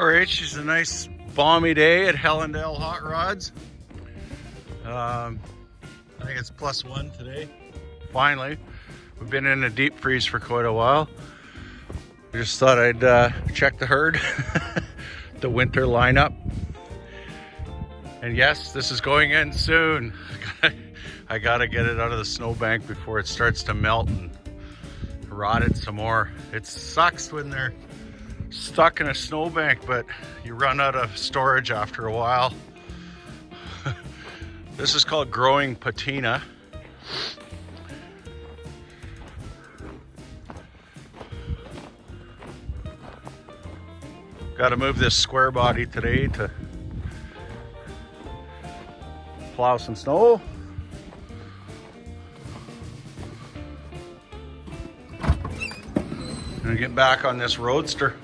Alright, it's a nice balmy day at Hellendale Hotrods. I think it's +1 today. Finally, we've been in a deep freeze for quite a while. I just thought I'd check the herd, the winter lineup. And yes, this is going in soon. I gotta get it out of the snowbank before it starts to melt and rot it some more. It sucks when they're stuck in a snowbank, but you run out of storage after a while. This is called growing patina. Got to move this square body today to plow some snow. Gonna get back on this Roadster.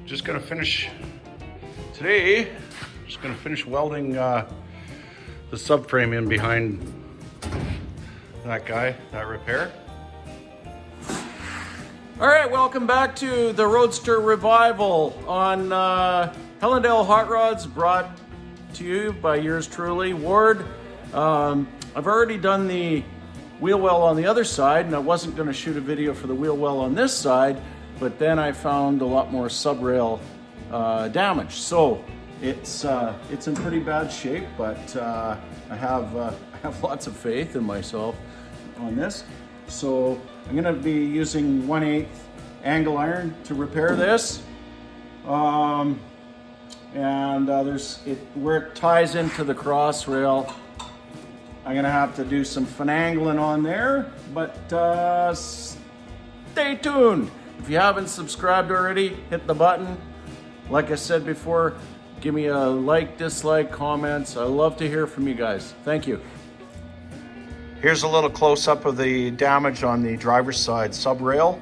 Just gonna finish today. Just gonna finish welding the subframe in behind that guy, that repair. All right, welcome back to the Roadster Revival on Hellendale Hotrods, brought to you by yours truly, Ward. I've already done the wheel well on the other side, and I wasn't going to shoot a video for the wheel well on this side, but then I found a lot more subrail damage. So it's in pretty bad shape, but I have lots of faith in myself on this. So I'm going to be using 1/8 angle iron to repair this. Where it ties into the cross rail, I'm going to have to do some finagling on there, but stay tuned. If you haven't subscribed already, hit the button. Like I said before, give me a like, dislike, comments. I love to hear from you guys. Thank you. Here's a little close-up of the damage on the driver's side subrail.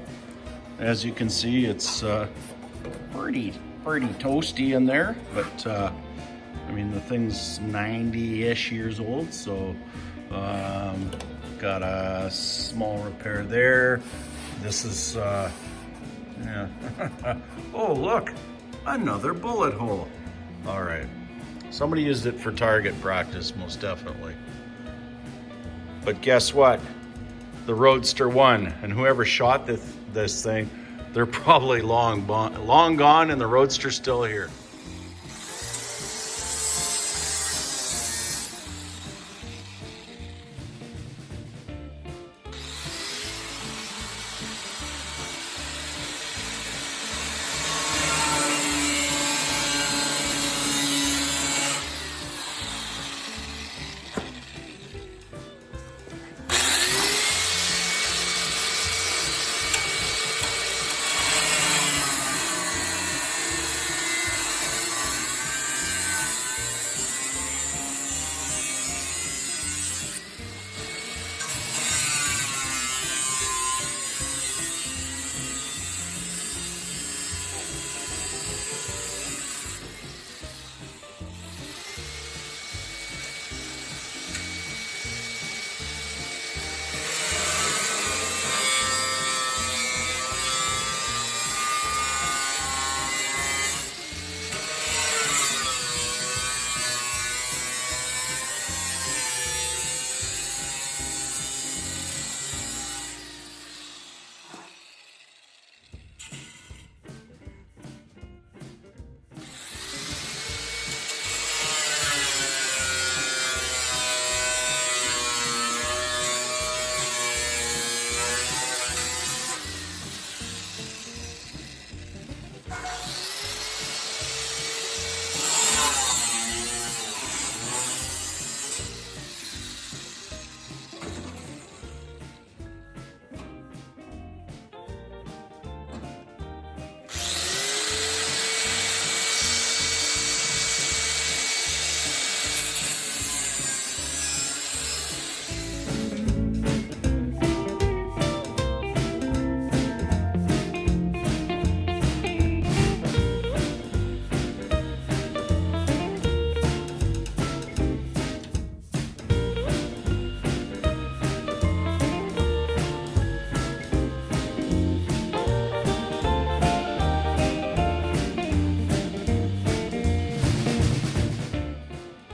As you can see, it's pretty toasty in there, but I mean, the thing's 90-ish years old, so got a small repair there. This is yeah. Oh, look, another bullet hole. All right, somebody used it for target practice, most definitely. But guess what? The Roadster won, and whoever shot this thing, they're probably long gone, and the Roadster's still here.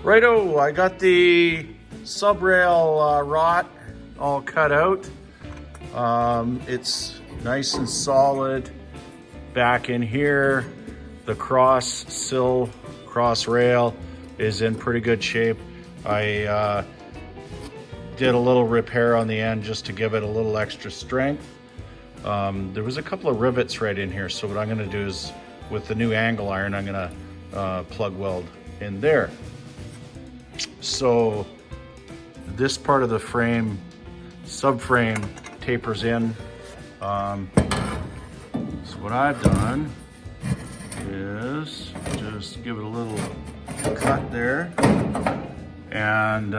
Righto, I got the sub rail rot all cut out. It's nice and solid back in here. The cross sill, cross rail is in pretty good shape. I did a little repair on the end just to give it a little extra strength. There was a couple of rivets right in here, so what I'm gonna do is, with the new angle iron, I'm gonna plug weld in there. So this part of the frame, subframe, tapers in. So what I've done is just give it a little cut there. And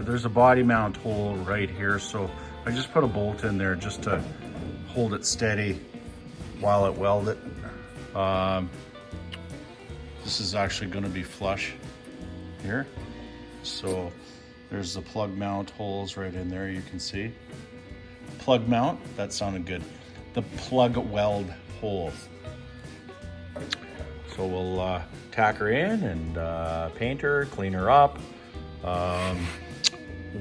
there's a body mount hole right here. So I just put a bolt in there just to hold it steady while it weld it. This is actually going to be flush here. So there's the plug mount holes right in there, you can see. Plug mount, that sounded good. The plug weld holes. So we'll tack her in and paint her, clean her up.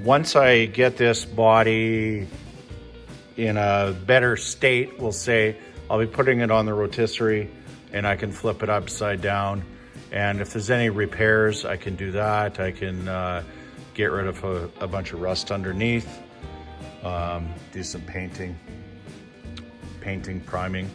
Once I get this body in a better state, we'll say, I'll be putting it on the rotisserie and I can flip it upside down. And if there's any repairs, I can do that. I can get rid of a bunch of rust underneath, do some painting, priming.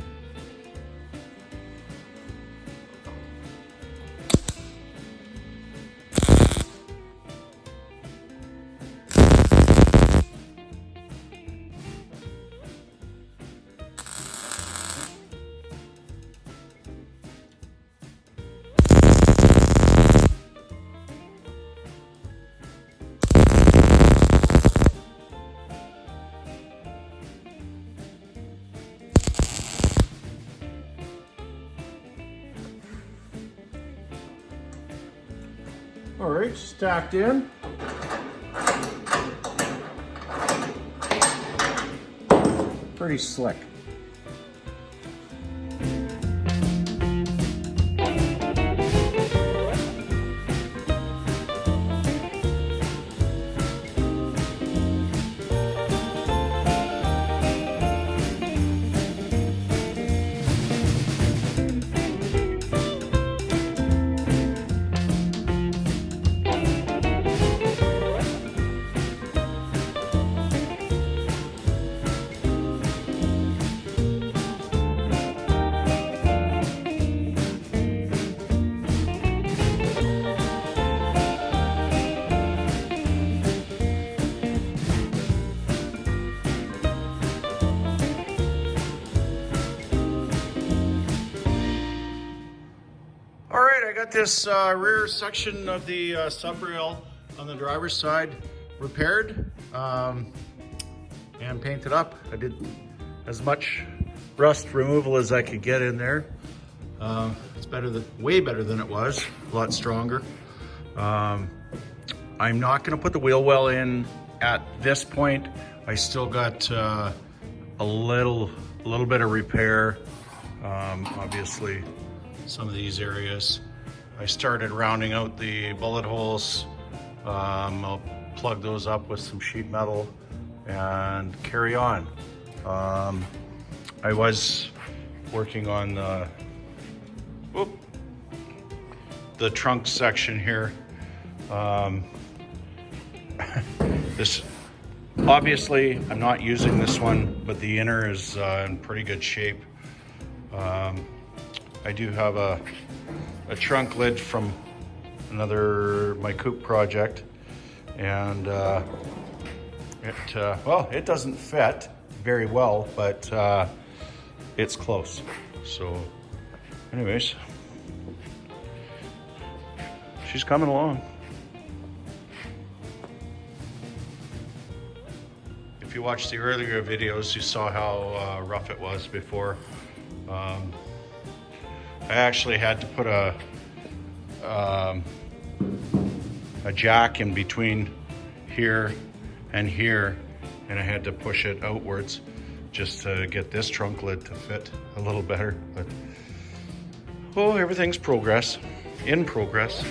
All right, stacked in. Pretty slick. I got this rear section of the sub rail on the driver's side repaired and painted up. I did as much rust removal as I could get in there. It's way better than it was, a lot stronger. I'm not gonna put the wheel well in at this point. I still got a little bit of repair. Obviously, some of these areas. I started rounding out the bullet holes. I'll plug those up with some sheet metal and carry on. I was working on the trunk section here. This, obviously, I'm not using this one, but the inner is in pretty good shape. I do have a trunk lid from my coupe project, and it doesn't fit very well, but it's close. So anyways, she's coming along. If you watched the earlier videos, you saw how rough it was before. I actually had to put a jack in between here and here, and I had to push it outwards just to get this trunk lid to fit a little better. But everything's in progress.